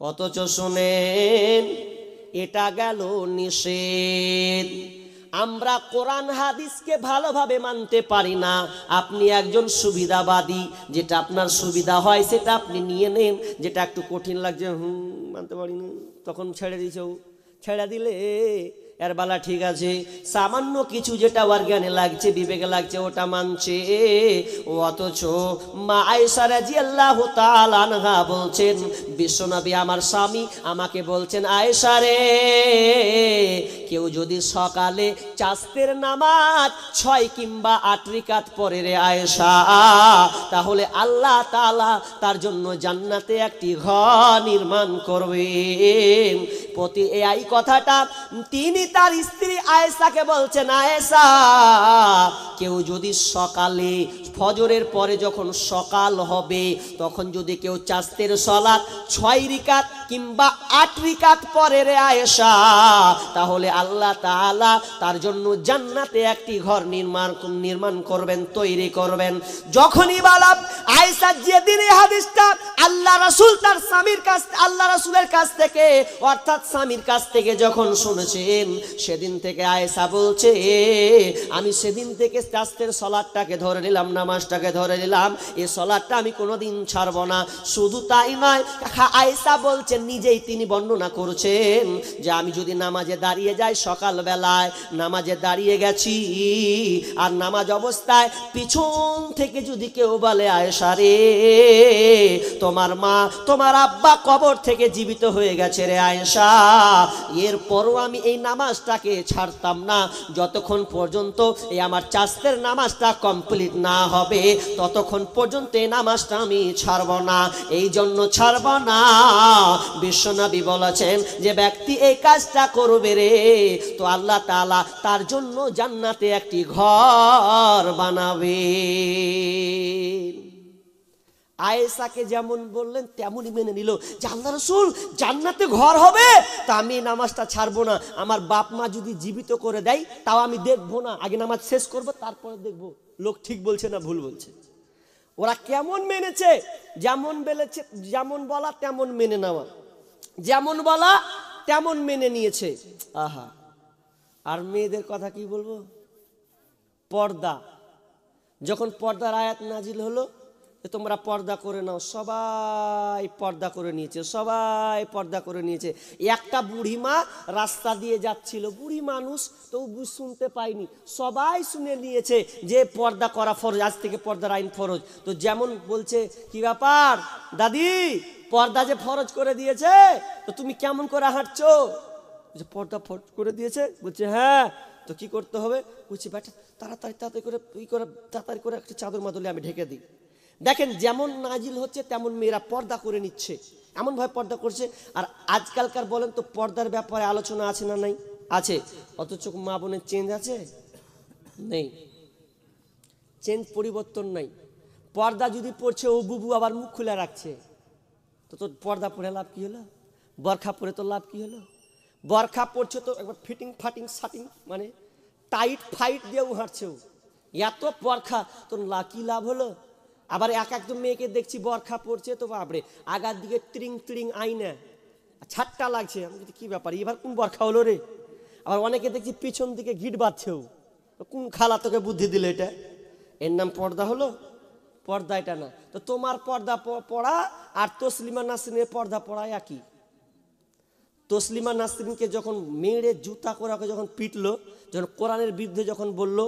অথচ শুনেন এটা গেল নিষেধ। আমরা কোরআন হাদিসকে ভালোভাবে মানতে পারি না। আপনি একজন সুবিধাবাদী, যেটা আপনার সুবিধা হয় সেটা আপনি নিয়ে নেন, যেটা একটু কঠিন লাগছে মানতে পারি না, তখন ছেড়ে দিয়েছ। ছেড়ে দিলে এর বেলা ঠিক আছে, সামান্য কিছু যেটা অর্গানে লাগছে, বিবেকে লাগছে, ওটা মানছে। অথচ মা আয়েশা রাদিয়াল্লাহু তাআলা আনহা বলছেন, বিশ্বনবী আমার স্বামী আমাকে বলছেন, আয়েশা রে, কেউ যদি সকালে চাস্তের নামাজ 6 কিংবা 8 রাকাত পড়ে রে আয়েশা, তাহলে আল্লাহ তাআলা তার জন্য জান্নাতে একটি ঘর নির্মাণ করবেন। প্রতি এই কথাটা তিনি তার স্ত্রী আয়েশাকে বলছেন, আয়েশা, কেউ যদি সকালে ফজরের পরে যখন সকাল হবে তখন যদি কেউ চাস্তের সালাত 6 রাকাত কিংবা 8 রাকাত পড়ে রে আয়েশা, তাহলে আল্লাহ তাআলা তার জন্য জান্নাতে একটি ঘর নির্মাণ করবেন, তৈরি করবেন। যখনই বললাম আয়েশা যেদিন এই হাদিসটা আল্লাহ রাসূল তার স্বামীর কাছ, আল্লাহ রাসূলের কাছ থেকে, অর্থাৎ স্বামীর কাছ থেকে যখন শুনেছেন, সেদিন থেকে আয়েশা বলছে, আমি সেদিন থেকে চাস্তের সালাতটাকে ধরে নিলাম, নামাজটাকে ধরে নিলাম, এই সালাতটা আমি কোনোদিন ছাড়ব না। শুধু তাই নয়, আয়েশা বলছেন, নিজেই তিনি বর্ণনা করছেন যে আমি যদি নামাজে দাঁড়িয়ে যাই, সকালবেলায় নামাজে দাঁড়িয়ে গেছি, আর নামাজ অবস্থায় পিছন থেকে যদি কেউ বলে, আয়েশা রে, তোমার মা তোমার আব্বা কবর থেকে জীবিত হয়ে গেছে রে আয়েশা, এরপরও আমি এই নামাজটাকে ছাড়তাম না, যতক্ষণ পর্যন্ত এই আমার চাস্তের নামাজটা কমপ্লিট না হবে ততক্ষণ পর্যন্ত এই নামাজটা আমি ছাড়ব না। এই জন্য ছাড়ব না। বিশ্বনবী বলেছেন, যে ব্যক্তি এই কাজটা করবে রে, তো আল্লাহ তাআলা তার জন্য জান্নাতে একটি ঘর বানাবে। আয়েশাকে যেমন বললেন তেমনই মেনে নিল যে আল্লাহ রাসূল জান্নাতে ঘর হবে, তা আমি নামাজটা ছাড়বো না। আমার বাপ মা যদি জীবিত করে দেয় তাও আমি দেখবো না, আগে নামাজ শেষ করব, তারপরে দেখবো লোক ঠিক বলছে না ভুল বলছে। ওরা কেমন মেনেছে, যেমন বলেছে, যেমন বলা তেমন মেনে নেওয়া, যেমন বলা তেমন মেনে নিয়েছে। আহা, আর মেয়েদের কথা কি বলবো। পর্দা, যখন পর্দার আয়াত নাজিল হলো, তোমরা পর্দা করে নাও, সবাই পর্দা করে নিয়েছে, সবাই পর্দা করে নিয়েছে। একটা বুড়িমা রাস্তা দিয়ে যাচ্ছিল, বুড়ি মানুষ, তো শুনতে পাইনি, সবাই শুনে নিয়েছে যে পর্দা করা ফরজ, আজ থেকে পর্দার আইন ফরজ। তো যেমন বলছে, কি ব্যাপার দাদি, পর্দা যে ফরজ করে দিয়েছে, তো তুমি কেমন করে হাঁটছো? যে পর্দা ফরজ করে দিয়েছে, বলছে হ্যাঁ, তো কি করতে হবে? বলছে বেটা তাড়াতাড়ি তাড়াতাড়ি করে তাড়াতাড়ি করে একটা চাদর মাদলে আমি ঢেকে দিই। দেখেন, যেমন নাজিল হচ্ছে তেমন মেয়েরা পর্দা করে নিচ্ছে, এমনভাবে পর্দা করছে। আর আজকালকার বলেন তো পর্দার ব্যাপারে আলোচনা আছে না নাই? আছে। অথচ মা বোনের চেঞ্জ আছে? নেই, চেঞ্জ পরিবর্তন নাই। পর্দা যদি পড়ছে, ও বুবু আবার মুখ খুলে রাখছে, তো তোর পর্দা পরে লাভ কি হলো? বরখা পরে তো লাভ কি হলো? বরখা পড়ছে তো একবার ফিটিং ফাটিং শাটিং, মানে টাইট ফাইট দিয়েও হাঁটছে, এত বরখা, তোর কি লাভ হলো? আবার একজন মেয়েকে দেখছি বরখা পড়ছে, তো বাপরে আগার দিকে ত্রিং ত্রিং আইনা ছাট্টা লাগছে। আমি বলছি কি ব্যাপার, এবার কোন বরখা হলো রে? আবার অনেকে দেখছি পিছন দিকে গিট বাঁধছেও, কোন খালা তোকে বুদ্ধি দিল এটা? এর নাম পর্দা হলো? পর্দা এটা না। তো তোমার পর্দা পড়া আর তসলিমা নাসরিনের পর্দা পড়া একই। তসলিমা নাসরিনকে যখন মেরে জুতা করে ওকে যখন পিটলো, যখন কোরআনের বিরুদ্ধে যখন বললো,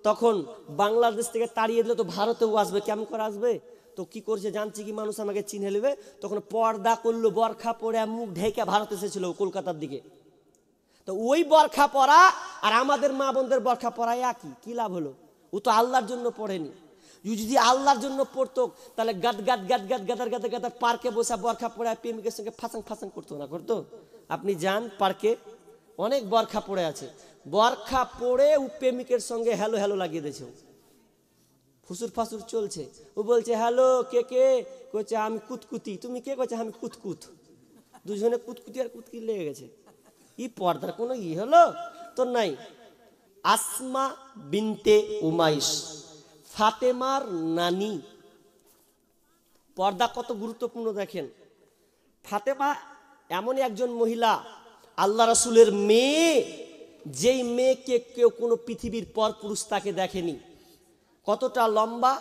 তখন বাংলাদেশ থেকে তাড়িয়ে দিলে তো ভারতেও আসবে, কেমন করে আসবে? তো কি করছে জানছি কি, মানুষ আমাকে চিনে নেবে, তখন পর্দা করলো, বরখা পরে মুখ ঢেকে ভারত এসেছিল কলকাতার দিকে। তো ওই বরখা পরা আর আমাদের মা বোনদের বরখা পরা একই, কি লাভ হলো? ও তো আল্লাহর জন্য পড়েনি। যদি আল্লাহর জন্য পড়তো তাহলে গাদার পার্কে বসে বরখা পড়ে প্রেমিকের সঙ্গে ফাঁসাং ফাঁসাং করতো না? করতো? আপনি যান পার্কে, অনেক বরখা পড়ে আছে, বরখা পড়ে ও প্রেমিকের সঙ্গে হ্যালো হ্যালো লাগিয়ে দিয়েছে, ফুসুর ফাসুর চলছে। ও বলছে হ্যালো, কে কে? কইছে আমি কুতকুতি। তুমি কে? কইছে আমি কুতকুত। দুজনে কুতকুতি আর কুতকি লেগে গেছে। ই পর্দার কোনো হলো তো নাই। আসমা বিনতে উমাইস, ফাতেমার নানি। পর্দা কত গুরুত্বপূর্ণ দেখেন। ফাতেমা এমনই একজন মহিলা আল্লাহ রাসূলের মেয়ে, যেই মেয়েকে কেউ কোনো পৃথিবীর পর পুরুষ তাকে দেখেনি। কতটা লম্বা,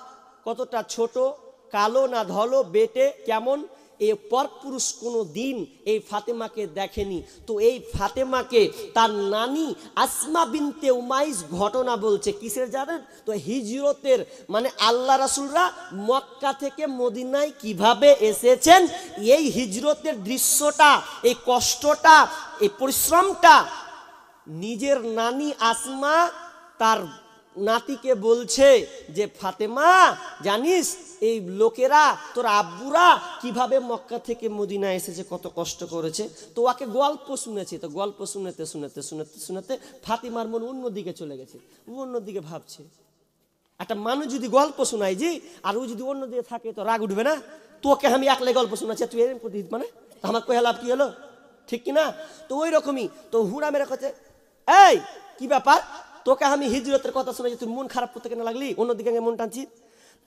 কতটা ছোট, কালো না ধলো, বেটে কেমন, এই পরপুরুষ কোনো দিন এই ফাতেমাকে দেখেনি। তো এই ফাতেমাকে তার নানি আসমা বিনতে উমাইস ঘটনা বলছে। কিসের জানেন? তো হিজরতের, মানে আল্লাহ রাসূলরা মক্কা থেকে মদিনায় কিভাবে এসেছেন, এই হিজরতের দৃশ্যটা, এই কষ্টটা, এই পরিশ্রমটা নিজের নানি আসমা তার নাতিকে বলছে যে ফাতেমা, জানিস এই লোকেরা, তোর আব্বুরা কিভাবে মক্কা থেকে মদিনা এসেছে, কত কষ্ট করেছে। তো ওকে গল্প শুনেছে। তো গল্প শুনেতে শুনেতে শুনেতে শুনেতে ফাতেমার মন অন্যদিকে চলে গেছে। ও অন্যদিকে ভাবছে। একটা মানুষ যদি গল্প শোনায় যে, আর ও যদি অন্যদিকে থাকে তো রাগ উঠবে না? তোকে আমি একলাই গল্প শোনাচ্ছি, তুই এরকম করতে, মানে আমার কয়ে লাভ কি হলো, ঠিক কিনা? তো ওই রকমই তো হুড়া মেরে কথা, এই কি ব্যাপার, তোকে আমি হিজরতের কথা শুনেছি, তুই মন খারাপ করতে কেন লাগলি, অন্যদিকে মন টানছি?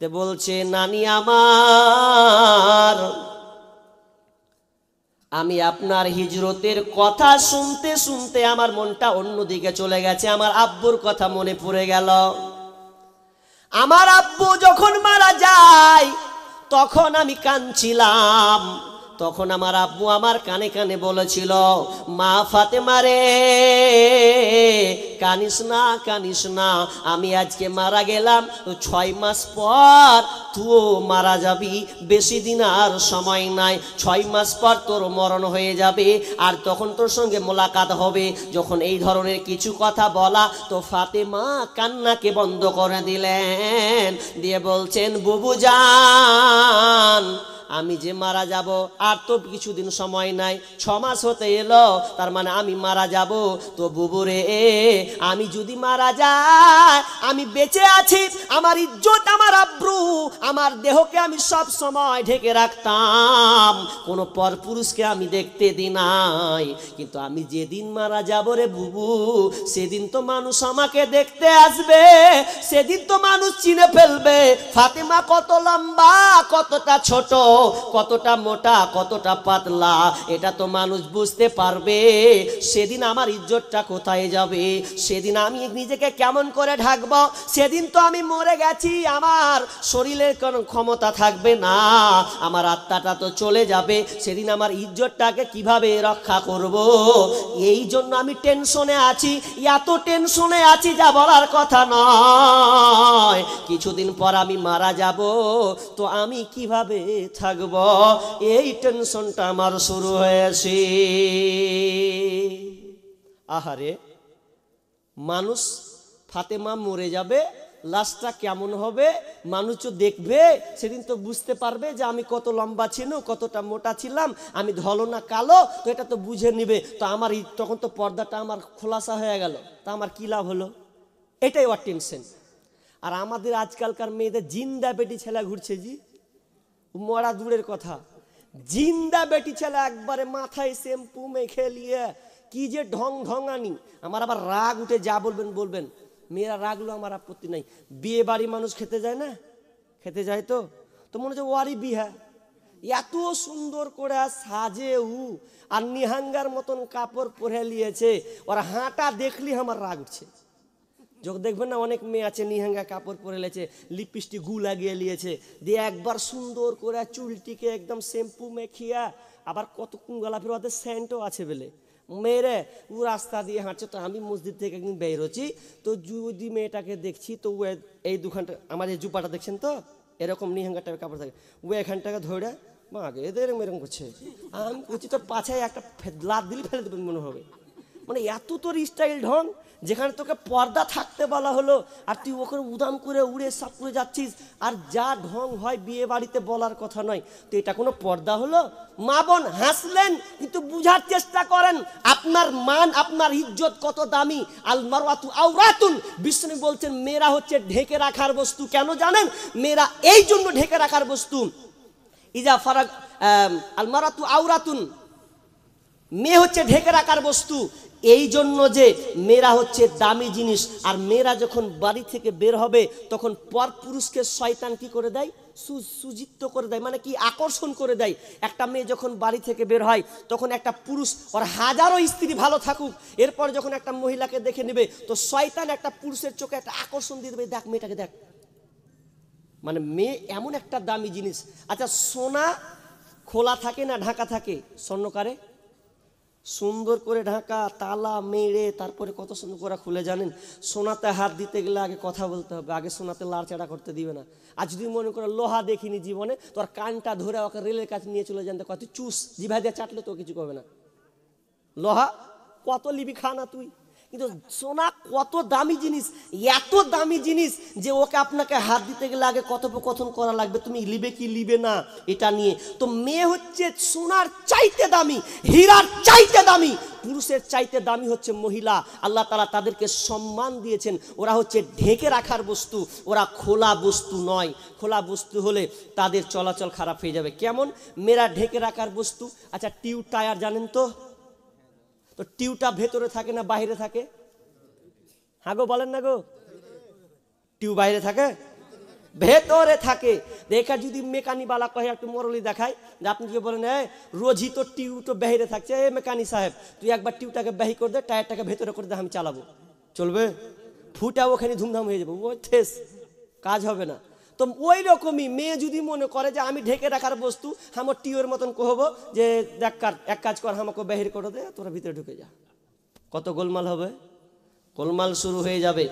তে বলছে, নানি আমার, আমি আপনার হিজরতের কথা শুনতে শুনতে আমার মনটা অন্যদিকে চলে গেছে, আমার আব্বুর কথা মনে পড়ে গেল। আমার আব্বু যখন মারা যায় তখন আমি কাঁদছিলাম। তখন আমার আব্বু আমার কানে কানে বলেছিল, মা ফাতেমা রে, কানিস না কানিস না, আমি আজকে মারা গেলাম, 6 মাস পর তুইও মারা যাবি, বেশি দিন আর সময় নাই, 6 মাস পর তোর মরণ হয়ে যাবে, আর তখন তোর সঙ্গে মোলাকাত হবে। যখন এই ধরনের কিছু কথা বলা, তো ফাতেমা কান্নাকে বন্ধ করে দিলেন, দিয়ে বলছেন, বুবু জান, আমি যে মারা যাব, আর তো কিছুদিন সময় নাই, 6 মাস হতে এলো, তার মানে আমি মারা যাব। তো বুবুরে, আমি যদি মারা যাই, আমি বেঁচে আছি, আমার ইজ্জত, আমার আব্রু, আমার দেহকে আমি সব সময় ঢেকে রাখতাম, কোনো পরপুরুষকে আমি দেখতে দিই নাই, কিন্তু আমি যেদিন মারা যাব রে বুবু, সেদিন তো মানুষ আমাকে দেখতে আসবে, সেদিন তো মানুষ চিনে ফেলবে ফাতেমা কত লম্বা, কতটা ছোট, কতটা মোটা, কতটা পাতলা, এটা তো মানুষ বুঝতে পারবে। সেদিন আমার ইজ্জতটা কোথায় যাবে, সেদিন আমি নিজেকে কেমন করে ঢাকবো, সেদিন তো আমি মরে গেছি, আমার শরীরের কোনো ক্ষমতা থাকবে না, আমার আত্মাটা তো চলে যাবে, সেদিন আমার ইজ্জতটাকে কিভাবে রক্ষা করব। এই জন্য আমি টেনশনে আছি, এত টেনশনে আছি যা বলার কথা নয়। কিছুদিন পর আমি মারা যাব, তো আমি কিভাবে থাকব, এই টেনশনটা আমার শুরু হয়েছে। আহারে, মানুষ, ফাতেমা মরে যাবে, লাশটা কেমন হবে, মানুষ দেখবে, সেদিন তো বুঝতে পারবে যে আমি কত লম্বা ছিল, কতটা মোটা ছিলাম, আমি ধলো না কালো, তো এটা তো বুঝে নিবে। তো আমার তখন তো পর্দাটা আমার খোলাসা হয়ে গেল, তা আমার কি লাভ হলো, এটাই ওর টেনশন। আর আমাদের আজকালকার মেয়েদের জিন্দা বেটি ছেলে ঘুরছে, জি মরা দূরের কথা, জিন্দা বেটি ছেলে একবারে মাথায় শ্যাম্পু মেখে নিয়ে কি যে ঢং ঢঙানি। আমার আবার রাগ উঠে, যা বলবেন বলবেন, মেয়েরা রাগলো আমার আপত্তি নাই। বিয়ে বাড়ি মানুষ খেতে যায় না, খেতে যায়, তো মনে হচ্ছে ওয়ারি বিহা, এত সুন্দর করে সাজে আর নিহাঙ্গার মতন কাপড় পরে নিয়েছে, ওরা হাঁটা দেখলি আমার রাগ উঠছে। যখন দেখবেন না অনেক মেয়ে আছে নিহাঙ্গা কাপড় পরে লেছে, লিপস্টিক গু লাগিয়ে নিয়েছে, দিয়ে একবার সুন্দর করে চুলটিকে একদম শ্যাম্পু মেখিয়া, আবার কত কুঙ্গলা ফিরে, ওদের সেন্টও আছে বলে, মেয়েরে ও রাস্তা দিয়ে হাঁটছে। তো আমি মসজিদ থেকে একদিন বের হচ্ছি, তো যদি মেয়েটাকে দেখছি, তো ও এই দুখানটা, আমার এই জুপাটা দেখছেন তো, এরকম নিহাঙ্গা টাইপের কাপড় থাকে, ও এখানটাকে ধরে মাকে এদের এরকম করছে, আমি বলছি তোর পাছায় একটা লাত দিলে ফেলে দেবেন মনে হবে। মানে এত তোর স্টাইল ঢং, যেখানে তোকে পর্দা থাকতে বলা হলো, আর তুই ওখানে উদাম করে উড়ে সাপ করে যাচ্ছিস, আর যা ঢং হয় বিয়ে বাড়িতে বলার কথা নয়, তো এটা কোনো পর্দা হলো? মা বোন হাসলেন, কিন্তু বুঝার চেষ্টা করেন আপনার মান, আপনার ইজ্জত কত দামি। আল মারওয়াতু আওরাতুন, বিষ্ণু বলছেন মেয়েরা হচ্ছে ঢেকে রাখার বস্তু। কেন জানেন? মেয়েরা এই জন্য ঢেকে রাখার বস্তু। ইজা ফারাগ আল মারওয়াতু আওরাতুন, মেয়ে হচ্ছে ঢেকে রাখার বস্তু। এই জন্য যে মেয়েরা হচ্ছে দামি জিনিস, আর মেয়েরা যখন বাড়ি থেকে বের হবে তখন পর পুরুষকে শয়তান কি করে দেয়, সুযুক্ত করে দেয়, মানে কি আকর্ষণ করে দেয়। একটা মেয়ে যখন বাড়ি থেকে বের হয় তখন একটা পুরুষ, ওর হাজারো স্ত্রী ভালো থাকুক, এরপর যখন একটা মহিলাকে দেখে নেবে তো শয়তান একটা পুরুষের চোখে একটা আকর্ষণ দিয়ে দেবে, দেখ মেয়েটাকে দেখ। মানে মেয়ে এমন একটা দামি জিনিস। আচ্ছা, সোনা খোলা থাকে না ঢাকা থাকে? স্বর্ণকারে সুন্দর করে ঢাকা, তালা মেরে তারপরে কত সুন্দর করে খুলে। জানেন, সোনাতে হাত দিতে গেলে আগে কথা বলতে হবে, আগে সোনাতে লাড়চাড়া করতে দিবে না। আর যদি মনে করো লোহা দেখিনি জীবনে, তোর কানটা ধরে ওকে রেলের কাছে নিয়ে চলে যান, কত চুস জিভা দিয়ে চাটলে তো কিছু করবে না। লোহা কত লিবি খা না তুই, কিন্তু সোনা কত দামি জিনিস, এত দামি জিনিস যে ওকে আপনাকে হাত দিতে গেলে আগে কথোপকথন করা লাগবে, তুমি লিবে কি লিবে না এটা নিয়ে। তো মেয়ে হচ্ছে সোনার চাইতে দামি, হীরার চাইতে দামি, পুরুষের চাইতে দামি হচ্ছে মহিলা। আল্লাহ তাআলা তাদেরকে সম্মান দিয়েছেন, ওরা হচ্ছে ঢেকে রাখার বস্তু, ওরা খোলা বস্তু নয়। খোলা বস্তু হলে তাদের চলাচল খারাপ হয়ে যাবে। কেমন মেয়েরা ঢেকে রাখার বস্তু? আচ্ছা, টিউব টায়ার জানেন তো? তো টিউবটা ভেতরে থাকে না বাইরে থাকে? হ্যাঁ গো, বলেন না গো। টিউব বাইরে থাকে, ভেতরে থাকে। দেখা যদি মেকানিবালা কহে একটু মরলি দেখায়, যে আপনি কি বলেন, রোজই তো টিউব তো বাইরে থাকছে, মেকানিক সাহেব তুই একবার টিউবটাকে বাহি করে দে, টায়ারটাকে ভেতরে করে দে, আমি চালাবো, চলবে? ফুটা ওখানে ধুমধাম হয়ে যাবে, ওই ঠেস, কাজ হবে না। তো ওই রকমই মেয়ে যদি মনে করে যে আমি ঢেকে রাখার বস্তু, আমার টিউবের মতন কহবো যে দেখ এক কাজ কর, আমাকে বাহির করে দে, তোরা ভিতরে ঢুকে যা, কত গোলমাল হবে, গোলমাল শুরু হয়ে যাবে।